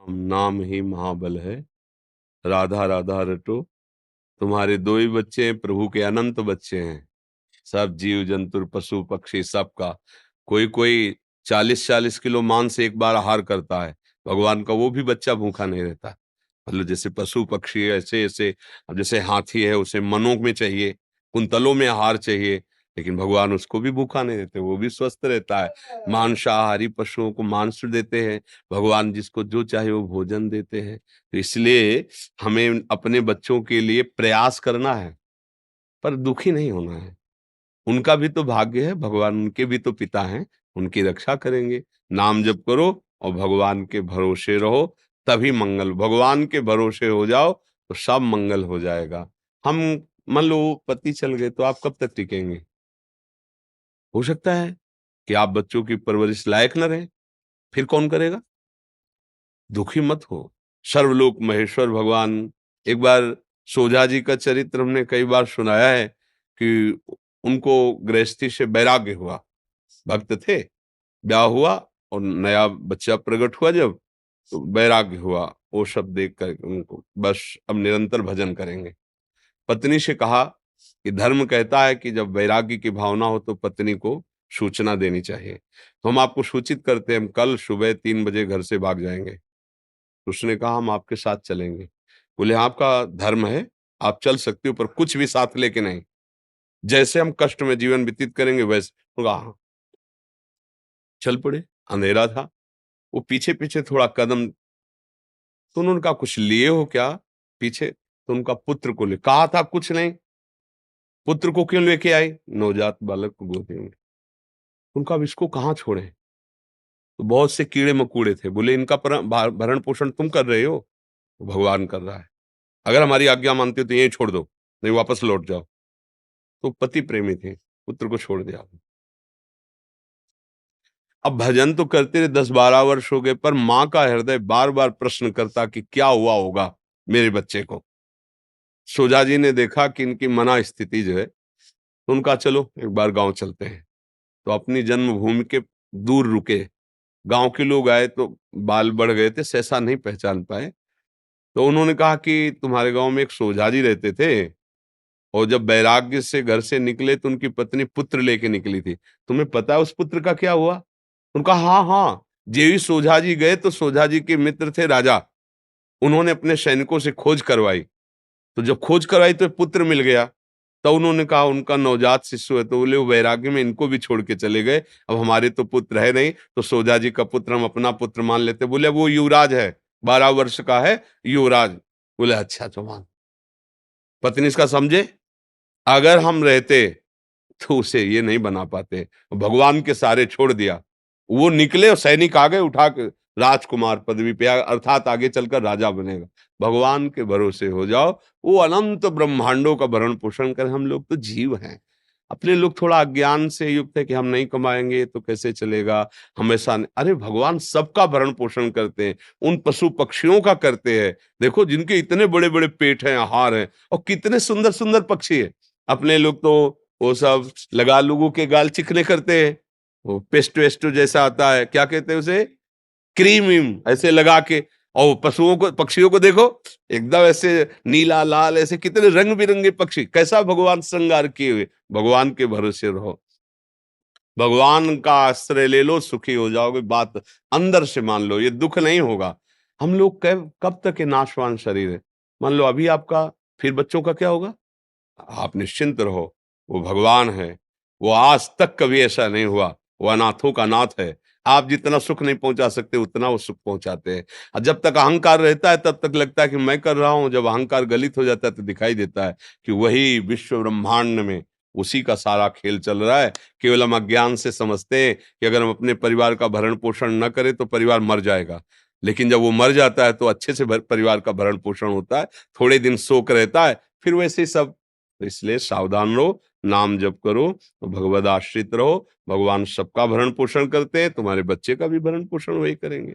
नाम ही महाबल है। राधा राधा रटो। तुम्हारे दो ही बच्चे हैं, प्रभु के अनंत बच्चे हैं। सब जीव जंतु पशु पक्षी सबका। कोई कोई 40-40 किलो मांस एक बार आहार करता है। भगवान का वो भी बच्चा भूखा नहीं रहता। मतलब जैसे पशु पक्षी ऐसे ऐसे, अब जैसे हाथी है उसे मनों में चाहिए, कुंतलों में आहार चाहिए, लेकिन भगवान उसको भी भूखा नहीं देते, वो भी स्वस्थ रहता है। मांसाहारी पशुओं को मांस देते हैं, भगवान जिसको जो चाहे वो भोजन देते हैं। तो इसलिए हमें अपने बच्चों के लिए प्रयास करना है, पर दुखी नहीं होना है। उनका भी तो भाग्य है, भगवान उनके भी तो पिता हैं, उनकी रक्षा करेंगे। नाम जप करो और भगवान के भरोसे रहो, तभी मंगल। भगवान के भरोसे हो जाओ तो सब मंगल हो जाएगा। हम मान लो पति चल गए तो आप कब तक टिकेंगे? हो सकता है कि आप बच्चों की परवरिश लायक न रहे, फिर कौन करेगा? दुखी मत हो। सर्वलोक महेश्वर भगवान, एक बार सोझा जी का चरित्र हमने कई बार सुनाया है कि उनको गृहस्थी से वैराग्य हुआ। भक्त थे, ब्याह हुआ और नया बच्चा प्रकट हुआ जब, तो वैराग्य हुआ। वो सब देख कर उनको बस अब निरंतर भजन करेंगे। पत्नी से कहा कि धर्म कहता है कि जब वैराग्य की भावना हो तो पत्नी को सूचना देनी चाहिए। तो हम आपको सूचित करते हैं, हम कल सुबह 3 बजे घर से भाग जाएंगे। तो उसने कहा हम आपके साथ चलेंगे। बोले आपका धर्म है, आप चल सकते हो, पर कुछ भी साथ लेके नहीं। जैसे हम कष्ट में जीवन व्यतीत करेंगे वैसे। तो कहा हाँ। चल पड़े। अंधेरा था। वो पीछे पीछे थोड़ा कदम, तो उन्होंने कहा कुछ लिए हो क्या पीछे? तो उनका पुत्र को ले, कहा था कुछ नहीं। पुत्र को क्यों लेके आई? नवजात बालक को गोदी में। उनका अब इसको कहाँ छोड़े? तो बहुत से कीड़े मकोड़े थे। बोले इनका भरण पोषण तुम कर रहे हो? तो भगवान कर रहा है। अगर हमारी आज्ञा मानते हो तो यहीं छोड़ दो, नहीं वापस लौट जाओ। तो पति प्रेमी थे, पुत्र को छोड़ दिया। अब भजन तो करते रहे, 10-12 वर्ष हो गए, पर माँ का हृदय बार बार प्रश्न करता कि क्या हुआ होगा मेरे बच्चे को। सोजा जी ने देखा कि इनकी मना स्थिति जो है, तो उनका चलो एक बार गांव चलते हैं। तो अपनी जन्मभूमि के दूर रुके। गांव के लोग आए तो बाल बढ़ गए थे, सहसा नहीं पहचान पाए। तो उन्होंने कहा कि तुम्हारे गांव में एक सोझा जी रहते थे, और जब वैराग्य से घर से निकले तो उनकी पत्नी पुत्र लेके निकली थी। तुम्हें पता है उस पुत्र का क्या हुआ? उनका हाँ हाँ। जेवी सोझा जी गए तो सोझा जी के मित्र थे राजा, उन्होंने अपने सैनिकों से खोज करवाई। तो जब खोज करवाई तो पुत्र मिल गया। तो उन्होंने कहा उनका नवजात शिशु है, तो बोले वो वैराग्य में इनको भी छोड़ के चले गए। अब हमारे तो पुत्र है नहीं, तो सोझा जी का पुत्र हम अपना पुत्र मान लेते। बोले वो युवराज है, 12 वर्ष का है युवराज। बोले अच्छा तो मान। पत्नी इसका समझे, अगर हम रहते तो उसे ये नहीं बना पाते। भगवान के सारे छोड़ दिया। वो निकले और सैनिक आ गए उठा के, राजकुमार पदवी पे अर्थात आगे चलकर राजा बनेगा। भगवान के भरोसे हो जाओ, वो अनंत ब्रह्मांडों का भरण पोषण करे। हम लोग तो जीव हैं। अपने लोग थोड़ा अज्ञान से युक्त है कि हम नहीं कमाएंगे तो कैसे चलेगा, हमेशा नहीं। अरे भगवान सबका भरण पोषण करते हैं, उन पशु पक्षियों का करते हैं। देखो जिनके इतने बड़े बड़े पेट हैं, आहार हैं, और कितने सुंदर सुंदर पक्षी है। अपने लोग तो वो सब लगा लोगों के गाल चिकने करते हैं। वो पेस्टो वेस्टो जैसा आता है, क्या कहते हैं उसे, क्रीम व्रीम ऐसे लगा के। और पशुओं को पक्षियों को देखो, एकदम ऐसे नीला लाल, ऐसे कितने रंग बिरंगे पक्षी, कैसा भगवान श्रृंगार किए हुए। भगवान के भरोसे रहो, भगवान का आश्रय ले लो, सुखी हो जाओगे। बात अंदर से मान लो, ये दुख नहीं होगा। हम लोग कब कब तक ये नाशवान शरीर है। मान लो अभी आपका, फिर बच्चों का क्या होगा? आप निश्चिंत रहो, वो भगवान है। वो आज तक कभी ऐसा नहीं हुआ, वो अनाथों का नाथ है। आप जितना सुख नहीं पहुंचा सकते उतना वो सुख पहुंचाते हैं। और जब तक अहंकार रहता है तब तक लगता है कि मैं कर रहा हूं, जब अहंकार गलित हो जाता है तो दिखाई देता है कि वही विश्व ब्रह्मांड में उसी का सारा खेल चल रहा है। केवल हम अज्ञान से समझते हैं कि अगर हम अपने परिवार का भरण पोषण न करें तो परिवार मर जाएगा। लेकिन जब वो मर जाता है तो अच्छे से परिवार का भरण पोषण होता है, थोड़े दिन शोक रहता है, फिर वैसे ही सब। तो इसलिए सावधान रहो, नाम जप करो, तो भगवद आश्रित रहो। भगवान सबका भरण पोषण करते हैं, तुम्हारे बच्चे का भी भरण पोषण वही करेंगे।